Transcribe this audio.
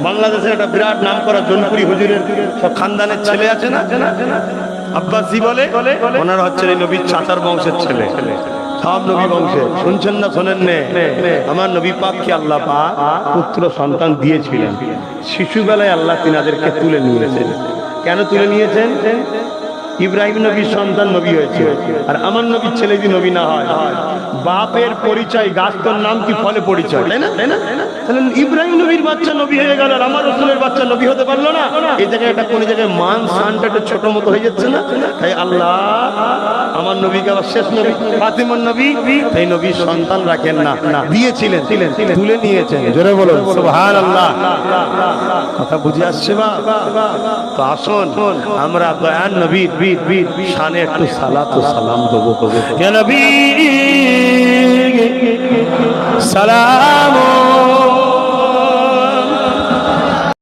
বাংলাদেশের একটা বিরাট নাম করা জনপুরি হুজুরের সব খানদানের ছেলে আছে না, আব্বাসি বলে, ওনারা হচ্ছে এই নবীর চাচার বংশের ছেলে, সব নবী বংশে। শুনছেন না শোনেন নে? আমার নবী পাককে আল্লাহ পাক পুত্র সন্তান দিয়েছিলেন। শিশুবেলায় আল্লাহ তিনাদেরকে তুলে নিয়েছেন। কেন তুলে নিয়েছেন? ইব্রাহিম নবীর সন্তান নবী হয়েছে, আর আমার নবীর ছেলে যদি নবী না হয়, বাপের পরিচয় গাছ তোর নাম কি ফলে পরিচয়, তাই না? তাহলে ইব্রাহিম নবীর বাচ্চা নবী হয়ে গেল আর আমার রাসূলের বাচ্চা নবী হতে পারলো না? এই জায়গায় একটা কোন জায়গায় মান শানটা একটু ছোট মতো হয়ে যাচ্ছে না? তাই আল্লাহ আমার নবীকে আবার শেষ নবী ফাতিমার নবী, তাই নবীর সন্তান রাখেন না, দিয়েছিলেন, তুলে নিয়েছেন। জোরে বলো সুবহানাল্লাহ। কথা বুঝে আসছে বা? তো আসুন আমরা দয়ার নবী শানে একটু সালাত ও সালাম দেবো। ইয়া নবী সালাম